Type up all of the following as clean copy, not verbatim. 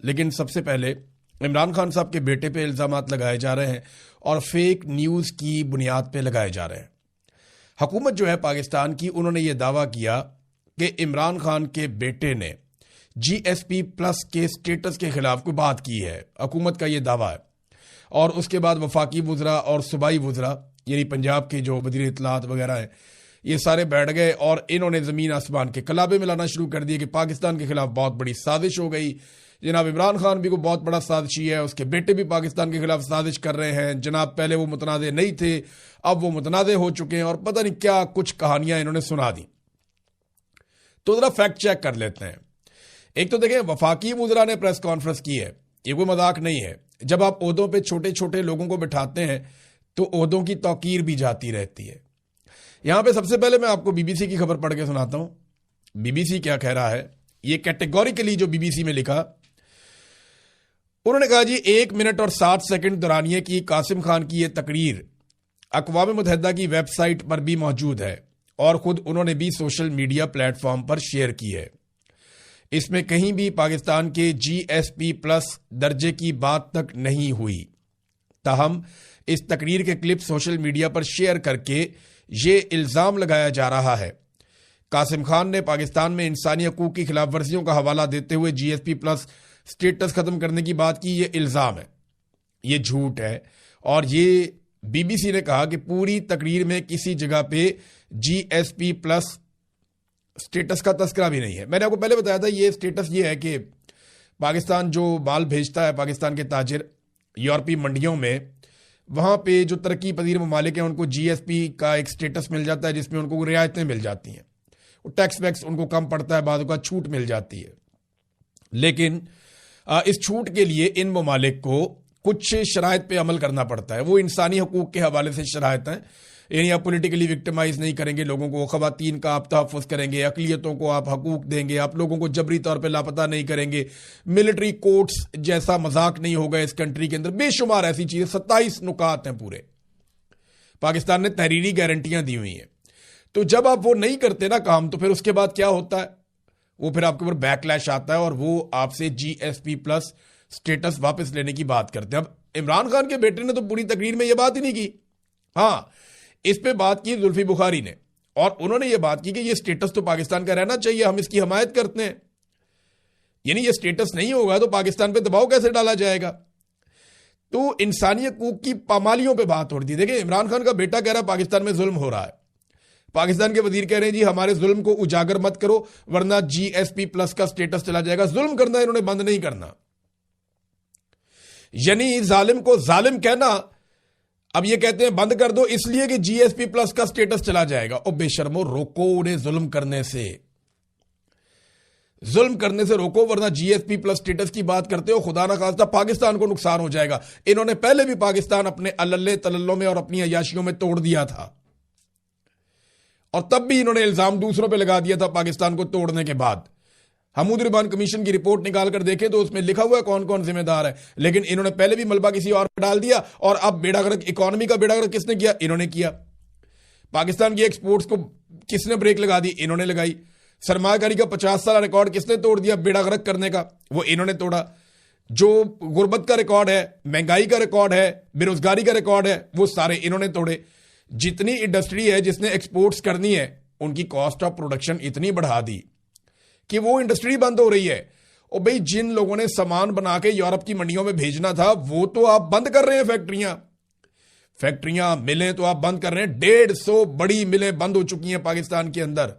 लेकिन सबसे पहले इमरान खान साहब के बेटे पे इल्जामात लगाए जा रहे हैं और फेक न्यूज़ की बुनियाद पे लगाए जा रहे हैं। हुकूमत जो है पाकिस्तान की, उन्होंने ये दावा किया कि इमरान खान के बेटे ने GSP प्लस के स्टेटस के खिलाफ कोई बात की है। हुकूमत का ये दावा है। और उसके बाद वफाकी वुज़रा और सूबाई वुज़रा यानी पंजाब के जो वज़ीर इत्तलात वगैरह हैं, ये सारे बैठ गए और इन्होंने ज़मीन आसमान के कलाबे मिलाना शुरू कर दिए कि पाकिस्तान के खिलाफ बहुत बड़ी साजिश हो गई। जनाब इमरान खान भी कोई बहुत बड़ा साजिशी है, उसके बेटे भी पाकिस्तान के खिलाफ साजिश कर रहे हैं। जनाब पहले वो मुतनाज़े नहीं थे, अब वो मुतनाज़े हो चुके हैं और पता नहीं क्या कुछ कहानियां इन्होंने सुना दी। तो ज़रा फैक्ट चेक कर लेते हैं। एक तो देखें, वफाकी वुज़रा ने प्रेस कॉन्फ्रेंस की है, ये कोई मजाक नहीं है। जब आप ओहदों पे छोटे छोटे लोगों को बिठाते हैं तो ओहदों की तौकीर भी जाती रहती है। यहां पे सबसे पहले मैं आपको BBC की खबर पढ़ के सुनाता हूं। BBC क्या कह रहा है, ये कैटेगोरिकली जो BBC में लिखा, उन्होंने कहा जी 1 मिनट और 7 सेकंड दौरानिए की कासिम खान की यह तकरीर अक़वाम मुत्तहिदा की वेबसाइट पर भी मौजूद है और खुद उन्होंने भी सोशल मीडिया प्लेटफॉर्म पर शेयर की है। इसमें कहीं भी पाकिस्तान के GSP प्लस दर्जे की बात तक नहीं हुई। ताहम इस तकरीर के क्लिप सोशल मीडिया पर शेयर करके ये इल्ज़ाम लगाया जा रहा है। कासिम खान ने पाकिस्तान में इंसानी हकूक़ की खिलाफ वर्जियों का हवाला देते हुए GSP प्लस स्टेटस खत्म करने की बात की। ये इल्ज़ाम है, ये झूठ है। और ये BBC ने कहा कि पूरी तकरीर में किसी जगह पे GSP प्लस स्टेटस का तस्करा भी नहीं है। मैंने आपको पहले बताया था, ये स्टेटस ये है कि पाकिस्तान जो माल भेजता है, पाकिस्तान के ताजिर यूरोपीय मंडियों में, वहाँ पे जो तरक्की पजीर ममालिक हैं उनको GSP का एक स्टेटस मिल जाता है जिसमें उनको रियायतें मिल जाती हैं, टैक्स वैक्स उनको कम पड़ता है, बाद का छूट मिल जाती है। लेकिन इस छूट के लिए इन ममालिक को कुछ शराइत पे अमल करना पड़ता है। वो इंसानी हकूक़ के हवाले से शराइत हैं, यानी आप पॉलिटिकली विक्टिमाइज नहीं करेंगे लोगों को, ख़वातीन का आप तहफ़्फ़ुज़ करेंगे, अक़लियतों को आप हकूक़ देंगे, आप लोगों को जबरी तौर पे लापता नहीं करेंगे, मिलिट्री कोर्ट्स जैसा मजाक नहीं होगा इस कंट्री के अंदर। बेशुमार ऐसी चीज़ें, 27 नुकात हैं पूरे। पाकिस्तान ने तहरीरी गारंटियां दी हुई हैं। तो जब आप वो नहीं करते ना काम, तो फिर उसके बाद क्या होता है, वो फिर आपके ऊपर बैकलैश आता है और वो आपसे GSP प्लस स्टेटस वापस लेने की बात करते हैं। अब इमरान खान के बेटे ने तो पूरी तकरीर में यह बात ही नहीं की। हाँ, इस पे बात की जुल्फी बुखारी ने, और उन्होंने ये बात की कि ये स्टेटस तो पाकिस्तान का रहना चाहिए, हम इसकी हमायत करते हैं। यानी ये स्टेटस नहीं होगा तो पाकिस्तान पे दबाव कैसे डाला जाएगा। तो इंसानी हकूक की पामालियों पे बात हो रही थी। देखिए, इमरान खान का बेटा कह रहा है पाकिस्तान में जुल्म हो रहा है, पाकिस्तान के वजीर कह रहे हैं जी हमारे जुल्म को उजागर मत करो वरना GSP प्लस का स्टेटस चला जाएगा। जुल्म करना इन्होंने बंद नहीं करना, यानी जालिम को जालिम कहना अब ये कहते हैं बंद कर दो इसलिए कि GSP प्लस का स्टेटस चला जाएगा। और बेशर्मो, रोको उन्हें जुल्म करने से, रोको, वरना GSP प्लस स्टेटस की बात करते हो, खुदा ना खास्ता पाकिस्तान को नुकसान हो जाएगा। इन्होंने पहले भी पाकिस्तान अपने अल्ले तल्लों में और अपनी अयाशियों में तोड़ दिया था, और तब भी इन्होंने इल्जाम दूसरों पे लगा दिया था पाकिस्तान को तोड़ने के बाद। हमूद रिबान कमीशन की रिपोर्ट निकाल कर देखें तो उसमें लिखा हुआ है कौन कौन जिम्मेदार है, लेकिन इन्होंने पहले भी मलबा किसी और पे डाल दिया, और अब बेड़ागर्क इकोनॉमी का बेड़ागर्क किसने किया? इन्होंने किया। पाकिस्तान की एक्सपोर्ट्स को किसने ब्रेक लगा दी? इन्होंने लगाई। सरमायाकारी का 50 साल रिकॉर्ड किसने तोड़ दिया बेड़ागर्क करने का? वो इन्होंने तोड़ा। जो गुर्बत का रिकॉर्ड है, महंगाई का रिकॉर्ड है, बेरोजगारी का रिकॉर्ड है, वो सारे इन्होंने तोड़े। जितनी इंडस्ट्री है जिसने एक्सपोर्ट्स करनी है, उनकी कॉस्ट ऑफ प्रोडक्शन इतनी बढ़ा दी कि वो इंडस्ट्री बंद हो रही है। और भाई, जिन लोगों ने सामान बना के यूरोप की मंडियों में भेजना था, वो तो आप बंद कर रहे हैं। फैक्ट्रियां मिलें तो आप बंद कर रहे हैं। 150 बड़ी मिलें बंद हो चुकी हैं पाकिस्तान के अंदर।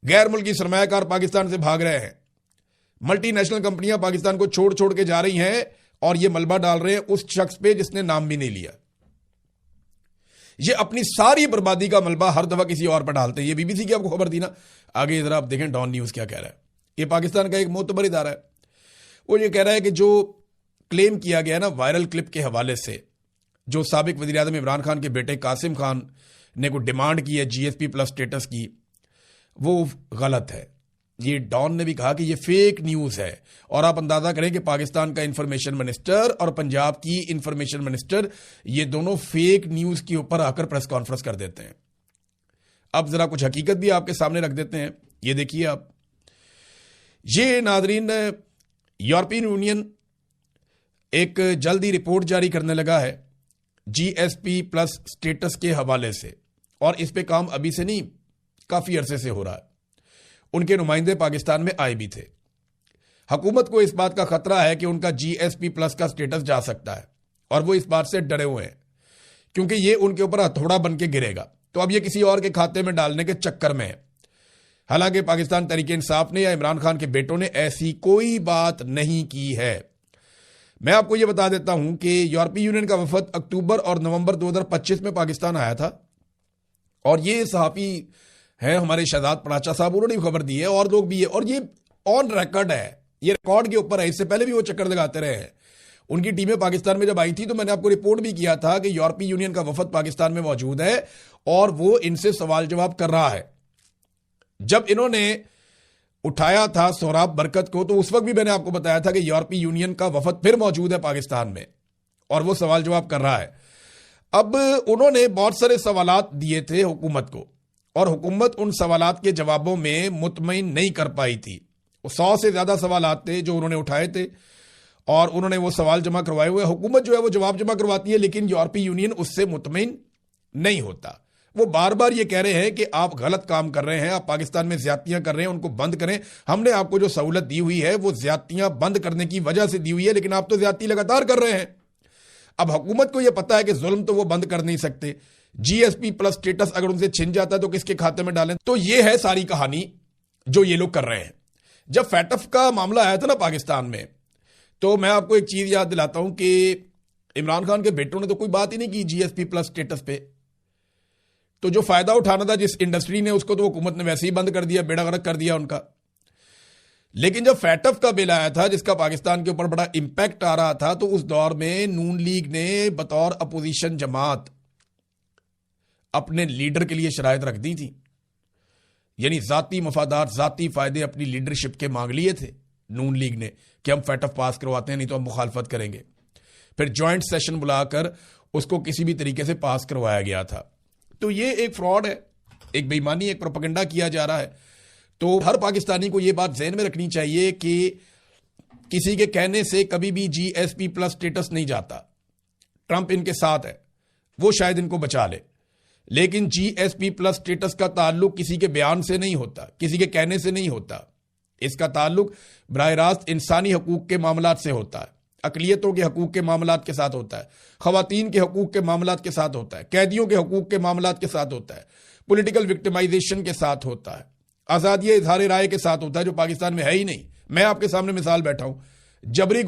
गैर मुल्की सरमायाकार पाकिस्तान से भाग रहे हैं। मल्टीनेशनल कंपनियां पाकिस्तान को छोड़ छोड़ के जा रही हैं, और ये मलबा डाल रहे हैं उस शख्स पे जिसने नाम भी नहीं लिया। ये अपनी सारी बर्बादी का मलबा हर दफा किसी और पर डालते हैं। ये BBC की आपको खबर दी ना, आगे जरा आप देखें डॉन न्यूज क्या कह रहा है। ये पाकिस्तान का एक मोतबर इदारा है, वो ये कह रहा है कि जो क्लेम किया गया ना वायरल क्लिप के हवाले से, जो साबिक वज़ीर आज़म इमरान खान के बेटे कासिम खान ने को डिमांड की है GSP प्लस स्टेटस की, वो गलत है। ये डॉन ने भी कहा कि ये फेक न्यूज़ है, और आप अंदाजा करें कि पाकिस्तान का इंफॉर्मेशन मिनिस्टर और पंजाब की इंफॉर्मेशन मिनिस्टर, ये दोनों फेक न्यूज़ के ऊपर आकर प्रेस कॉन्फ्रेंस कर देते हैं। अब जरा कुछ हकीकत भी आपके सामने रख देते हैं। ये देखिए आप, ये नाजरीन, यूरोपियन यूनियन एक जल्दी रिपोर्ट जारी करने लगा है जीएसपी प्लस स्टेटस के हवाले से, और इस पे काम अभी से नहीं, काफी अरसे से हो रहा है। उनके नुमाइंदे पाकिस्तान में आए भी थे। हुकूमत को इस बात का खतरा है कि उनका जीएसपी प्लस का स्टेटस जा सकता है, और वो इस बात से डरे हुए हैं क्योंकि ये उनके ऊपर हथौड़ा बन के गिरेगा। तो अब ये किसी और के खाते में डालने के चक्कर में है। हालांकि पाकिस्तान तहरीक इंसाफ ने या इमरान खान के बेटों ने ऐसी कोई बात नहीं की है। मैं आपको यह बता देता हूं कि यूरोपीय यूनियन का वफद अक्टूबर और नवंबर 2025 में पाकिस्तान आया था, और ये सहाफी है हमारे शहजाद पराचा साहब, उन्होंने भी खबर दी है, और लोग भी है, और ये ऑन रिकॉर्ड है, ये रिकॉर्ड के ऊपर है। इससे पहले भी वो चक्कर लगाते रहे हैं। उनकी टीमें पाकिस्तान में जब आई थी तो मैंने आपको रिपोर्ट भी किया था कि यूरोपीय यूनियन का वफद पाकिस्तान में मौजूद है और वो इनसे सवाल जवाब कर रहा है। जब इन्होंने उठाया था सोहराब बरकत को, तो उस वक्त भी मैंने आपको बताया था कि यूरोपीय यूनियन का वफद फिर मौजूद है पाकिस्तान में और वो सवाल जवाब कर रहा है। अब उन्होंने बहुत सारे सवालात दिए थे हुकूमत को, और हुकूमत उन सवालात के जवाबों में मुतमईन नहीं कर पाई थी। 100 से ज्यादा सवालात थे जो उन्होंने उठाए थे, और उन्होंने वो सवाल जमा करवाए हुए। हुकूमत जो है वो जवाब जमा करवाती है, लेकिन यूरोपीय यूनियन उससे मुतमईन नहीं होता। वो बार बार ये कह रहे हैं कि आप गलत काम कर रहे हैं, आप पाकिस्तान में ज्यादतियां कर रहे हैं, उनको बंद करें। हमने आपको जो सहूलत दी हुई है वो ज्यादतियां बंद करने की वजह से दी हुई है, लेकिन आप तो ज्यादती लगातार कर रहे हैं। अब हुकूमत को यह पता है कि जुल्म तो वो बंद कर नहीं सकते। जीएसपी प्लस स्टेटस अगर उनसे छिन जाता है तो किसके खाते में डालें? तो ये है सारी कहानी जो ये लोग कर रहे हैं। जब फैटफ का मामला आया था ना पाकिस्तान में, तो मैं आपको एक चीज याद दिलाता हूं कि इमरान खान के बेटों ने तो कोई बात ही नहीं की जीएसपी प्लस स्टेटस पे। तो जो फायदा उठाना था जिस इंडस्ट्री ने, उसको तो हुकूमत ने वैसे ही बंद कर दिया, बेड़ा गर्क कर दिया उनका। लेकिन जब फैटफ का बिल आया था जिसका पाकिस्तान के ऊपर बड़ा इंपैक्ट आ रहा था, तो उस दौर में नून लीग ने बतौर अपोजिशन जमात अपने लीडर के लिए शराइत रख दी थी, यानी जाती मफादात, जाती फायदे अपनी लीडरशिप के मांग लिए थे नून लीग ने कि हम फैटफ पास करवाते हैं, नहीं तो हम मुखालफत करेंगे। फिर जॉइंट सेशन बुलाकर उसको किसी भी तरीके से पास करवाया गया था। तो ये एक फ्रॉड है, एक बेईमानी, एक प्रोपेगेंडा किया जा रहा है। तो हर पाकिस्तानी को यह बात ज़हन में रखनी चाहिए कि किसी के कहने से कभी भी जीएसपी प्लस स्टेटस नहीं जाता। ट्रंप इनके साथ है, वो शायद इनको बचा ले, लेकिन जीएसपी प्लस स्टेटस का ताल्लुक किसी के बयान से नहीं होता, किसी के कहने से नहीं होता। इसका ताल्लुक बराह रास्त इंसानी हकूक के मामलात से होता है, अकलियतों के हकूक के मामलात के साथ होता है, खवातीन के हकूक के मामलात के साथ होता है, कैदियों के हकूक के मामलात के साथ होता है, पॉलिटिकल विक्टिमाइजेशन के साथ होता है, आज़ादी इजहार राय के साथ होता है, जो पाकिस्तान में है ही नहीं। मैं आपके सामने मिसाल बैठा हूं, जबरी